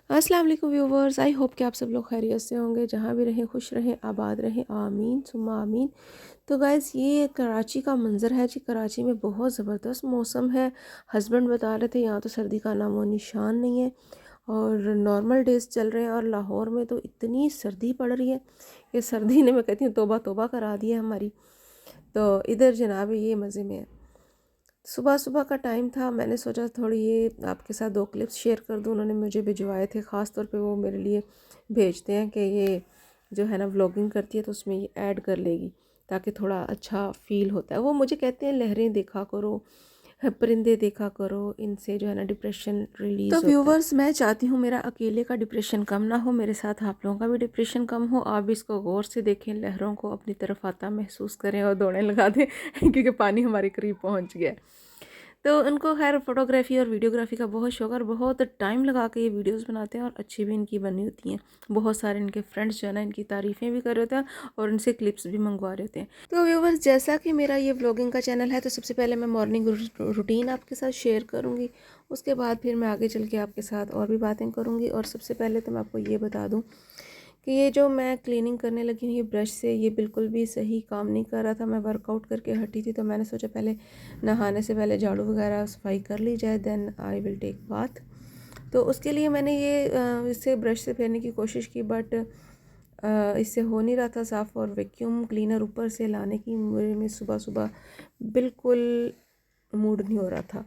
अस्सलाम वालेकुम viewers, I hope कि आप सब लोग खैरियत से होंगे, जहाँ भी रहें खुश रहें आबाद रहें, आमीन सुम्मा आमीन। तो गाइस ये कराची का मंज़र है जी। कराची में बहुत ज़बरदस्त मौसम है। हस्बैंड बता रहे थे यहाँ तो सर्दी का नामो निशान नहीं है और नॉर्मल डेज़ चल रहे हैं और लाहौर में तो इतनी सर्दी पड़ रही है। ये सर्दी ने मैं कहती हूँ तौबा तौबा करा दी है हमारी। तो इधर जनाब ये मज़े में है। सुबह सुबह का टाइम था, मैंने सोचा थोड़ी ये आपके साथ 2 क्लिप्स शेयर कर दूँ। उन्होंने मुझे भिजवाए थे, ख़ास तौर पे वो मेरे लिए भेजते हैं कि ये जो है ना व्लॉगिंग करती है तो उसमें ये ऐड कर लेगी ताकि थोड़ा अच्छा फ़ील होता है। वो मुझे कहते हैं लहरें देखा करो, परिंदे देखा करो, इनसे जो है ना डिप्रेशन तो रिलीज़ होता है। व्यूवर्स, मैं चाहती हूँ मेरा अकेले का डिप्रेशन कम ना हो, मेरे साथ आप लोगों का भी डिप्रेशन कम हो। आप भी इसको गौर से देखें, लहरों को अपनी तरफ आता महसूस करें और दौड़ें लगा दें क्योंकि पानी हमारे करीब पहुँच गया है। तो उनको खैर फ़ोटोग्राफ़ी और वीडियोग्राफ़ी का बहुत शौक और बहुत टाइम लगा के ये वीडियोस बनाते हैं और अच्छी भी इनकी बनी होती हैं। बहुत सारे इनके फ्रेंड्स जो है ना इनकी तारीफ़ें भी कर रहे होते हैं और इनसे क्लिप्स भी मंगवा रहे होते हैं। तो व्यूवर्स, जैसा कि मेरा ये व्लॉगिंग का चैनल है तो सबसे पहले मैं मॉर्निंग रूटीन आपके साथ शेयर करूँगी। उसके बाद फिर मैं आगे चल के आपके साथ और भी बातें करूँगी। और सबसे पहले तो मैं आपको ये बता दूँ कि ये जो मैं क्लीनिंग करने लगी हूँ ये ब्रश से, ये बिल्कुल भी सही काम नहीं कर रहा था। मैं वर्कआउट करके हटी थी तो मैंने सोचा पहले नहाने से पहले झाड़ू वगैरह सफाई कर ली जाए, then I will take bath. तो उसके लिए मैंने ये इससे ब्रश से फेरने की कोशिश की, बट इससे हो नहीं रहा था साफ़। और वैक्यूम क्लीनर ऊपर से लाने की मेरे में सुबह सुबह बिल्कुल मूड नहीं हो रहा था।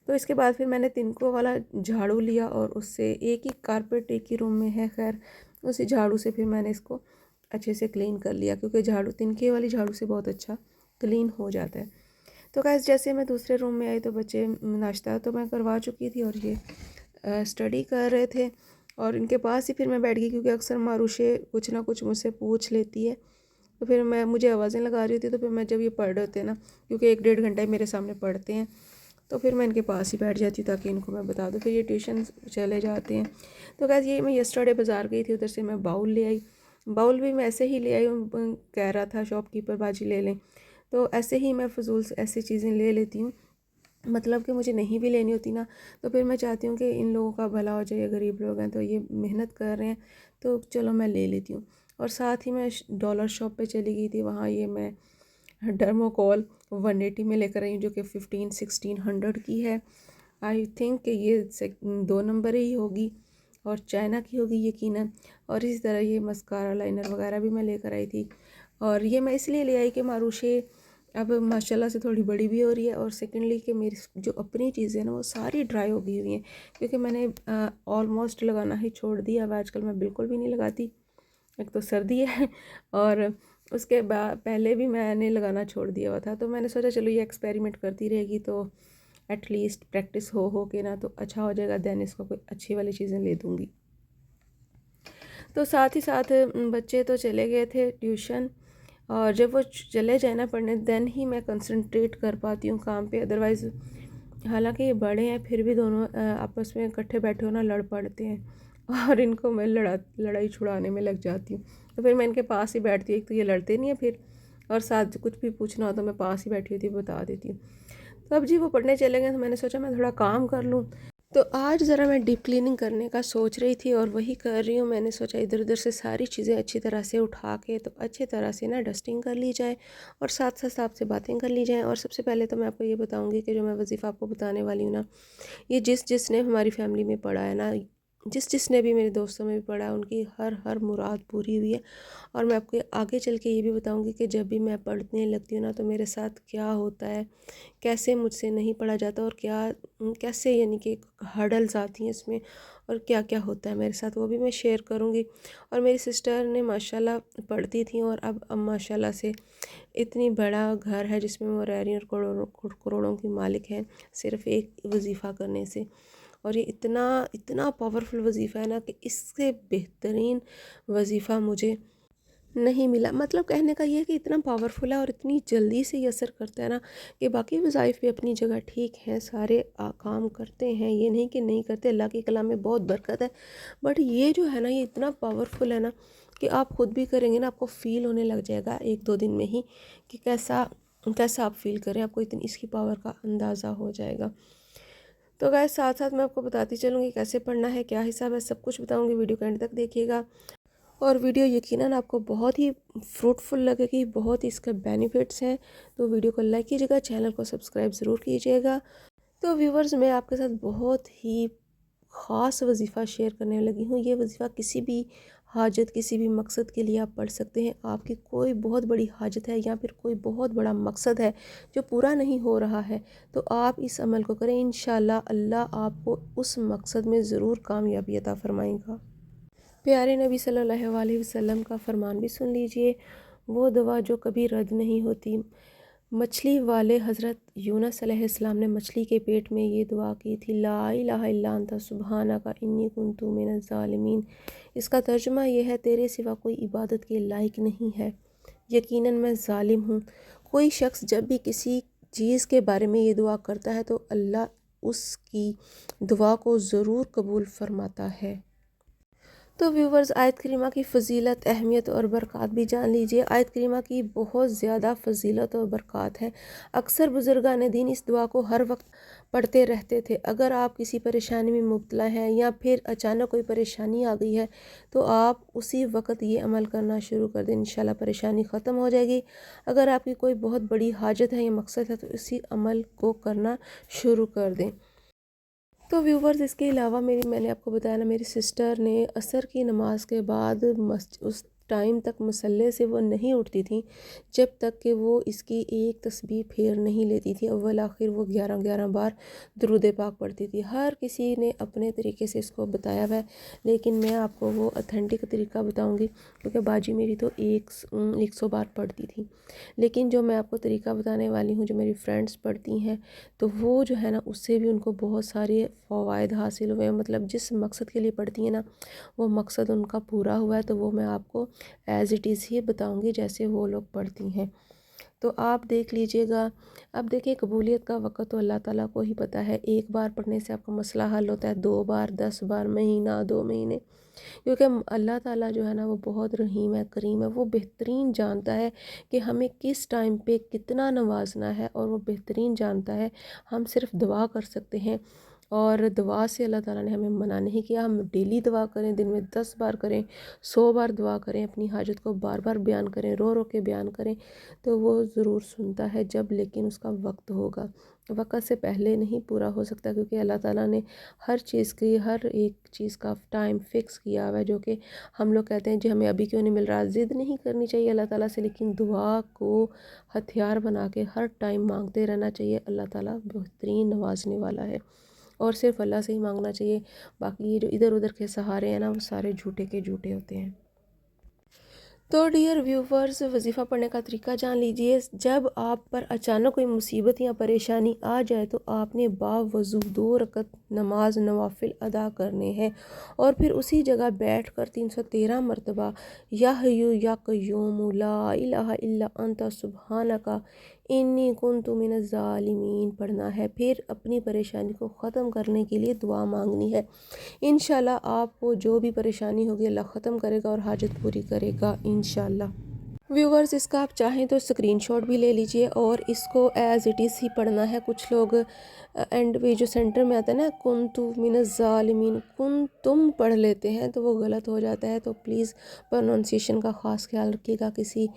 तो इसके बाद फिर मैंने तिनकों वाला झाड़ू लिया और उससे, एक ही कारपेट एक ही रूम में है खैर, उसी झाड़ू से फिर मैंने इसको अच्छे से क्लीन कर लिया, क्योंकि झाड़ू तिनके वाली झाड़ू से बहुत अच्छा क्लीन हो जाता है। तो गैस जैसे मैं दूसरे रूम में आई तो बच्चे नाश्ता तो मैं करवा चुकी थी और ये स्टडी कर रहे थे और इनके पास ही फिर मैं बैठ गई, क्योंकि अक्सर मारूशे कुछ ना कुछ मुझसे पूछ लेती है। तो फिर मैं मुझे आवाज़ें लगा रही थी, तो फिर मैं जब ये पढ़ रहे होते हैं ना, क्योंकि 1-1.5 घंटा मेरे सामने पढ़ते हैं, तो फिर मैं इनके पास ही बैठ जाती हूँ ताकि इनको मैं बता दूँ। फिर ये ट्यूशन चले जाते हैं। तो गैस ये मैं यस्टरडे बाज़ार गई थी, उधर से मैं बाउल ले आई। बाउल भी मैं ऐसे ही ले आई हूँ, कह रहा था शॉपकीपर बाजी ले लें, तो ऐसे ही मैं फजूल से ऐसी चीज़ें ले लेती हूँ। मतलब कि मुझे नहीं भी लेनी होती ना, तो फिर मैं चाहती हूँ कि इन लोगों का भला हो जाए, गरीब लोग हैं तो ये मेहनत कर रहे हैं, तो चलो मैं ले लेती हूँ। और साथ ही मैं डॉलर शॉप पे चली गई थी, वहाँ ये मैं डर्मोकॉल 180 में लेकर आई हूँ, जो कि 1500-1600 की है। आई थिंक कि ये 2 नंबर ही होगी और चाइना की होगी यकीनन। और इसी तरह ये मस्कारा लाइनर वगैरह भी मैं लेकर आई थी। और ये मैं इसलिए ले आई कि मारूशे अब माशाल्लाह से थोड़ी बड़ी भी हो रही है, और सेकेंडली कि मेरी जो अपनी चीज़ें हैं ना वो सारी ड्राई हो गई हुई हैं, क्योंकि मैंने ऑलमोस्ट लगाना ही छोड़ दिया। अब आजकल मैं बिल्कुल भी नहीं लगाती, एक तो सर्दी है और उसके बाद पहले भी मैंने लगाना छोड़ दिया हुआ था। तो मैंने सोचा चलो ये एक्सपेरिमेंट करती रहेगी तो एटलीस्ट प्रैक्टिस हो के ना तो अच्छा हो जाएगा, देन इसको कोई अच्छी वाली चीज़ें ले दूँगी। तो साथ ही साथ बच्चे तो चले गए थे ट्यूशन, और जब वो चले जाए ना पढ़ने, देन ही मैं कंसंट्रेट कर पाती हूँ काम पे। अदरवाइज़ हालांकि ये बड़े हैं फिर भी दोनों आपस में इकट्ठे बैठे हो ना लड़ पड़ते हैं और इनको मैं लड़ाई छुड़ाने में लग जाती हूँ। तो फिर मैं इनके पास ही बैठती हूँ, एक तो ये लड़ते नहीं है फिर, और साथ कुछ भी पूछना हो तो मैं पास ही बैठी होती बता देती हूँ। तो अब जी वो पढ़ने चले गए तो मैंने सोचा मैं थोड़ा काम कर लूँ। तो आज ज़रा मैं डीप क्लीनिंग करने का सोच रही थी और वही कर रही हूँ। मैंने सोचा इधर उधर से सारी चीज़ें अच्छी तरह से उठा के तो अच्छी तरह से ना डस्टिंग कर ली जाए और साथ साथ आपसे बातें कर ली जाएँ। और सबसे पहले तो मैं आपको ये बताऊँगी कि जो मैं वजीफ़ा आपको बताने वाली हूँ ना, ये जिसने हमारी फैमिली में पढ़ा है ना, जिसने भी मेरे दोस्तों में भी पढ़ा है, उनकी हर हर मुराद पूरी हुई है। और मैं आपको आगे चल के ये भी बताऊँगी कि जब भी मैं पढ़ने लगती हूँ ना तो मेरे साथ क्या होता है, कैसे मुझसे नहीं पढ़ा जाता और क्या कैसे यानी कि हर्डल्स आती हैं इसमें, और क्या क्या होता है मेरे साथ, वो भी मैं शेयर करूँगी। और मेरी सिस्टर ने माशाल्लाह पढ़ती थी और अब माशाल्लाह से इतनी बड़ा घर है जिसमें वो रह रही हैं और करोड़ों करोड़ों की मालिक हैं सिर्फ़ एक वजीफ़ा करने से। और ये इतना इतना पावरफुल वजीफ़ा है ना कि इससे बेहतरीन वजीफ़ा मुझे नहीं मिला। मतलब कहने का ये है कि इतना पावरफुल है और इतनी जल्दी से ये असर करता है ना, कि बाकी वज़ाइफ भी अपनी जगह ठीक हैं, सारे काम करते हैं, ये नहीं कि नहीं करते, अल्लाह के कलाम में बहुत बरकत है। बट ये जो है ना ये इतना पावरफुल है ना कि आप खुद भी करेंगे ना आपको फ़ील होने लग जाएगा 1-2 दिन में ही कि कैसा कैसा आप फ़ील करें, आपको इतनी इसकी पावर का अंदाज़ा हो जाएगा। तो गाइस साथ साथ मैं आपको बताती चलूँगी कैसे पढ़ना है, क्या हिसाब है, सब कुछ बताऊँगी। वीडियो के एंड तक देखिएगा और वीडियो यकीनन आपको बहुत ही फ्रूटफुल लगेगी, बहुत ही इसके बेनिफिट्स हैं। तो वीडियो को लाइक कीजिएगा, चैनल को सब्सक्राइब ज़रूर कीजिएगा। तो व्यूवर्स, मैं आपके साथ बहुत ही ख़ास वजीफ़ा शेयर करने लगी हूँ। ये वजीफ़ा किसी भी हाजत, किसी भी मकसद के लिए आप पढ़ सकते हैं। आपकी कोई बहुत बड़ी हाजत है या फिर कोई बहुत बड़ा मकसद है जो पूरा नहीं हो रहा है, तो आप इस अमल को करें। इंशाल्लाह अल्लाह आपको उस मकसद में ज़रूर कामयाबी अता फ़रमाएगा। प्यारे नबी सल्लल्लाहु अलैहि वसल्लम का फरमान भी सुन लीजिए, वो दवा जो कभी रद्द नहीं होती। मछली वाले हज़रत यूनुस अलैहिस्सलाम ने मछली के पेट में ये दुआ की थी, ला इलाहा इल्ला अंता सुब्हानका इन्नी कुन्तु मिनज़ ज़ालिमीन। इसका तर्जुमा ये है, तेरे सिवा कोई इबादत के लायक नहीं है, यकीनन मैं ज़ालिम हूँ। कोई शख्स जब भी किसी चीज़ के बारे में ये दुआ करता है तो अल्लाह उसकी दुआ को ज़रूर कबूल फरमाता है। तो व्यूवर्स, आयत करीमा की फ़जीलत, अहमियत और बरक़ात भी जान लीजिए। आयत करीमा की बहुत ज़्यादा फ़जीलत और बरक़ात है। अक्सर बुज़ुर्गान दीन इस दुआ को हर वक्त पढ़ते रहते थे। अगर आप किसी परेशानी में मुब्तला हैं या फिर अचानक कोई परेशानी आ गई है तो आप उसी वक्त ये अमल करना शुरू कर दें, इंशाल्लाह परेशानी ख़त्म हो जाएगी। अगर आपकी कोई बहुत बड़ी हाजत है या मकसद है तो इसी अमल को करना शुरू कर दें। तो व्यूवर्स, इसके अलावा मैंने आपको बताया ना, मेरी सिस्टर ने असर की नमाज़ के बाद उस टाइम तक मसल्ले से वो नहीं उठती थी जब तक कि वो इसकी एक तस्बीह फेर नहीं लेती थी। अव्वल आखिर वो 11-11 बार दुरूद पाक पढ़ती थी। हर किसी ने अपने तरीके से इसको बताया हुआ है, लेकिन मैं आपको वो ऑथेंटिक तरीका बताऊंगी, क्योंकि बाजी मेरी तो 100 बार पढ़ती थी। लेकिन जो मैं आपको तरीका बताने वाली हूँ, जो मेरी फ्रेंड्स पढ़ती हैं, तो वो जो है ना, उससे भी उनको बहुत सारे फ़वाइद हासिल हुए। मतलब जिस मकसद के लिए पढ़ती हैं ना, वो मकसद उनका पूरा हुआ है। तो वो मैं आपको एज़ इट इज़ ही बताऊंगी जैसे वो लोग पढ़ती हैं। तो आप देख लीजिएगा। अब देखिए, कबूलियत का वक़्त तो अल्लाह ताला को ही पता है। एक बार पढ़ने से आपका मसला हल होता है, 2 बार, 10 बार, महीना, 2 महीने, क्योंकि अल्लाह ताला जो है ना, वो बहुत रहीम है, करीम है। वो बेहतरीन जानता है कि हमें किस टाइम पे कितना नवाजना है, और वो बेहतरीन जानता है। हम सिर्फ दुआ कर सकते हैं, और दुआ से अल्लाह ताला ने हमें मना नहीं किया। हम डेली दुआ करें, दिन में 10 बार करें, 100 बार दुआ करें, अपनी हाजत को बार बार बयान करें, रो रो के बयान करें, तो वो ज़रूर सुनता है जब, लेकिन उसका वक्त होगा। वक्त से पहले नहीं पूरा हो सकता, क्योंकि अल्लाह ताला ने हर चीज़ की, हर एक चीज़ का टाइम फ़िक्स किया हुआ है। जो कि हम लोग कहते हैं जी हमें अभी क्यों नहीं मिल रहा। ज़िद नहीं करनी चाहिए अल्लाह ताला से, लेकिन दुआ को हथियार बना के हर टाइम मांगते रहना चाहिए। अल्लाह ताला बेहतरीन नवाजने वाला है, और सिर्फ अल्लाह से ही मांगना चाहिए। बाकी ये जो इधर उधर के सहारे हैं ना, वो सारे झूठे के झूठे होते हैं। तो डियर व्यूवर्स, वजीफ़ा पढ़ने का तरीका जान लीजिए। जब आप पर अचानक कोई मुसीबत या परेशानी आ जाए तो आपने बावज़ू 2 रकत नमाज नवाफिल अदा करने हैं, और फिर उसी जगह बैठ कर 313 मरतबा या हय्यू या क़य्यूम ला इलाहा इल्ला अंता सुब्हानका इन्नी कुन्तु मिनज़ ज़ालिमीन पढ़ना है। फिर अपनी परेशानी को ख़त्म करने के लिए दुआ मांगनी है। इंशाल्लाह आपको जो भी परेशानी होगी अल्लाह ख़त्म करेगा और हाजत पूरी करेगा इंशाल्लाह। व्यूवर्स, इसका आप चाहें तो स्क्रीनशॉट भी ले लीजिए, और इसको एज़ इट इज़ ही पढ़ना है। कुछ लोग एंड पे जो सेंटर में आता है ना, कुन्तु मिनज़ ज़ालिमीन, कुन तुम पढ़ लेते हैं, तो वो गलत हो जाता है। तो प्लीज़ प्रोनाउंसिएशन का ख़ास ख्याल रखिएगा। किसी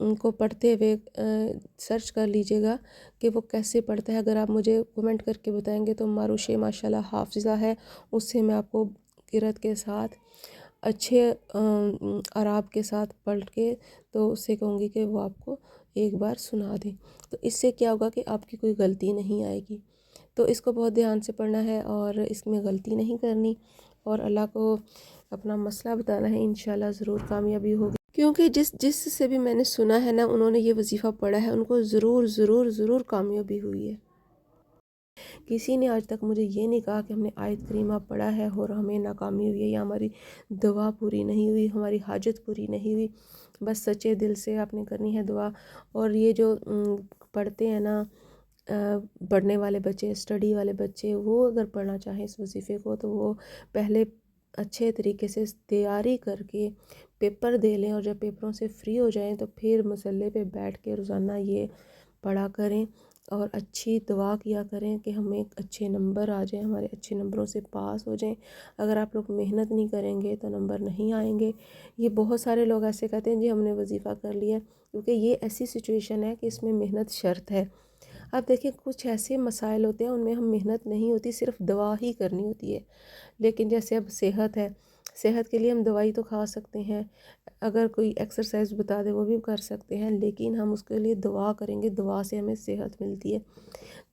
उनको पढ़ते हुए सर्च कर लीजिएगा कि वो कैसे पढ़ता है। अगर आप मुझे कमेंट करके बताएंगे तो मारूशे माशाल्लाह हाफिज़ा है, उससे मैं आपको किरत के साथ अच्छे आराब के साथ पढ़ के तो उससे कहूँगी कि वो आपको एक बार सुना दें। तो इससे क्या होगा कि आपकी कोई गलती नहीं आएगी। तो इसको बहुत ध्यान से पढ़ना है और इसमें गलती नहीं करनी, और अल्लाह को अपना मसला बताना है। इंशाल्लाह ज़रूर कामयाबी होगी, क्योंकि जिस जिस से भी मैंने सुना है ना, उन्होंने ये वजीफ़ा पढ़ा है, उनको ज़रूर ज़रूर ज़रूर कामयाबी हुई है। किसी ने आज तक मुझे ये नहीं कहा कि हमने आयत करीमा पढ़ा है और हमें नाकामी हुई है, या हमारी दुआ पूरी नहीं हुई, हमारी हाजत पूरी नहीं हुई। बस सच्चे दिल से आपने करनी है दुआ। और ये जो पढ़ते हैं ना, पढ़ने वाले बच्चे, स्टडी वाले बच्चे, वो अगर पढ़ना चाहें इस वजीफ़े को, तो वो पहले अच्छे तरीके से तैयारी करके पेपर दे लें, और जब पेपरों से फ्री हो जाएं तो फिर मसल्ले पे बैठ के रोज़ाना ये पढ़ा करें। और अच्छी दुआ किया करें कि हमें अच्छे नंबर आ जाएं, हमारे अच्छे नंबरों से पास हो जाएं। अगर आप लोग मेहनत नहीं करेंगे तो नंबर नहीं आएंगे। ये बहुत सारे लोग ऐसे कहते हैं जी हमने वजीफ़ा कर लिया, क्योंकि ये ऐसी सिचुएशन है कि इसमें मेहनत शर्त है। अब देखिए कुछ ऐसे मसाइल होते हैं उनमें हम मेहनत नहीं होती, सिर्फ दवा ही करनी होती है। लेकिन जैसे अब सेहत है, सेहत के लिए हम दवाई तो खा सकते हैं, अगर कोई एक्सरसाइज बता दे वो भी कर सकते हैं, लेकिन हम उसके लिए दुआ करेंगे, दुआ से हमें सेहत मिलती है।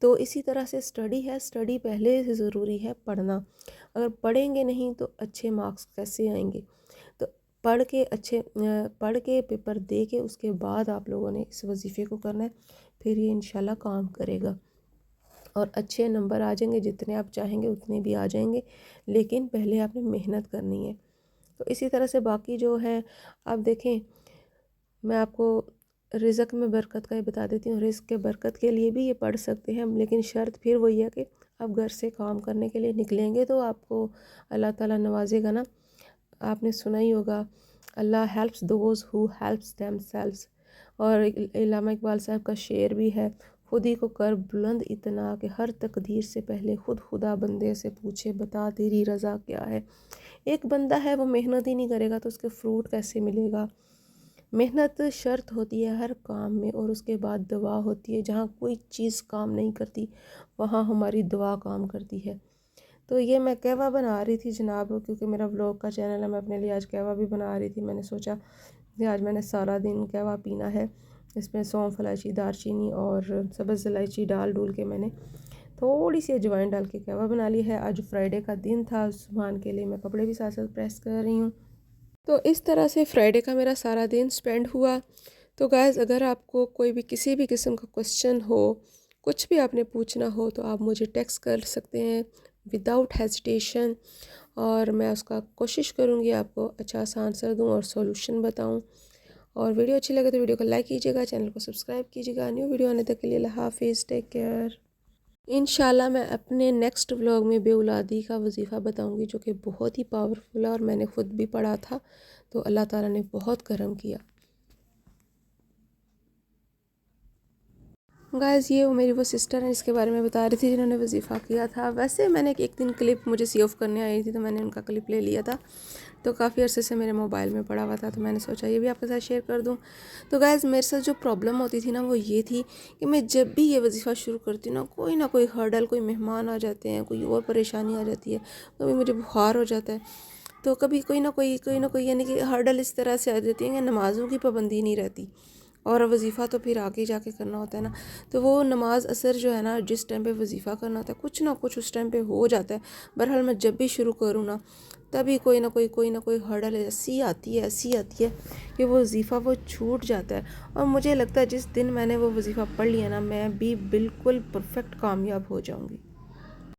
तो इसी तरह से स्टडी है, स्टडी पहले से ज़रूरी है पढ़ना। अगर पढ़ेंगे नहीं तो अच्छे मार्क्स कैसे आएंगे। तो पढ़ के पेपर दे के उसके बाद आप लोगों ने इस वजीफ़े को करना है, फिर ये इंशाल्लाह काम करेगा और अच्छे नंबर आ जाएंगे। जितने आप चाहेंगे उतने भी आ जाएंगे, लेकिन पहले आपने मेहनत करनी है। तो इसी तरह से बाकी जो है, आप देखें, मैं आपको रिज़्क़ में बरकत का ही बता देती हूँ। रिज़्क़ के बरकत के लिए भी ये पढ़ सकते हैं हम, लेकिन शर्त फिर वही है कि आप घर से काम करने के लिए निकलेंगे तो आपको अल्लाह ताला नवाजेगा ना। आपने सुना ही होगा, Allah helps those who helps themselves. और इल्लामा इकबाल साहब का शेर भी है, खुद ही को कर बुलंद इतना कि हर तकदीर से पहले खुद खुदा बंदे से पूछे बता तेरी रज़ा क्या है। एक बंदा है वो मेहनत ही नहीं करेगा तो उसके फ्रूट कैसे मिलेगा। मेहनत शर्त होती है हर काम में, और उसके बाद दुआ होती है। जहाँ कोई चीज़ काम नहीं करती वहाँ हमारी दुआ काम करती है। तो ये मैं कहवा बना रही थी जनाब, क्योंकि मेरा व्लॉग का चैनल है, मैं अपने लिए आज कहवा भी बना रही थी। मैंने सोचा कि आज मैंने सारा दिन कहवा पीना है। इसमें सौंफ, इलायची, दालचीनी और सब्ज़ इलायची डाल डूल के मैंने थोड़ी सी अजवाइन डाल के कहवा बना ली है। आज फ्राइडे का दिन था, सुबह के लिए मैं कपड़े भी साथ साथ प्रेस कर रही हूँ। तो इस तरह से फ्राइडे का मेरा सारा दिन स्पेंड हुआ। तो गाइज़, अगर आपको कोई भी किसी भी किस्म का क्वेश्चन हो, कुछ भी आपने पूछना हो, तो आप मुझे टेक्स्ट कर सकते हैं विदाउट हेजिटेशन, और मैं उसका कोशिश करूँगी आपको अच्छा सा आंसर दूँ और सॉल्यूशन बताऊँ। और वीडियो अच्छी लगे तो वीडियो को लाइक कीजिएगा, चैनल को सब्सक्राइब कीजिएगा। न्यू वीडियो आने तक के लिए अल्लाह हाफिज़, टेक केयर। इंशाल्लाह मैं अपने नेक्स्ट व्लॉग में बेऔलादी का वजीफ़ा बताऊंगी, जो कि बहुत ही पावरफुल है और मैंने ख़ुद भी पढ़ा था, तो अल्लाह ताला ने बहुत करम किया। गाइज़, ये वो मेरी वो सिस्टर हैं जिसके बारे में बता रही थी, जिन्होंने वजीफ़ा किया था। वैसे मैंने एक दिन क्लिप मुझे सी ऑफ़ करने आई थी, तो मैंने उनका क्लिप ले लिया था। तो काफ़ी अरसे से मेरे मोबाइल में पड़ा हुआ था, तो मैंने सोचा ये भी आपके साथ शेयर कर दूं। तो गाइज़, मेरे साथ जो प्रॉब्लम होती थी ना वो ये थी कि मैं जब भी ये वजीफ़ा शुरू करती हूँ ना कोई हर्डल, कोई मेहमान आ जाते हैं, कोई और परेशानी आ जाती है, कभी मुझे बुखार हो जाता है, तो कभी कोई ना कोई यानी कि हर्डल इस तरह से आ जाती है कि नमाज़ों की पाबंदी नहीं रहती, और वजीफ़ा तो फिर आगे जाके करना होता है ना। तो वो नमाज असर जो है ना, जिस टाइम पे वजीफ़ा करना होता है, कुछ ना कुछ उस टाइम पे हो जाता है। बहरहाल मैं जब भी शुरू करूँ ना, तभी कोई ना कोई हर्डल ऐसी आती है कि वो वजीफ़ा वो छूट जाता है। और मुझे लगता है जिस दिन मैंने वो वजीफ़ा पढ़ लिया ना, मैं भी बिल्कुल परफेक्ट कामयाब हो जाऊँगी।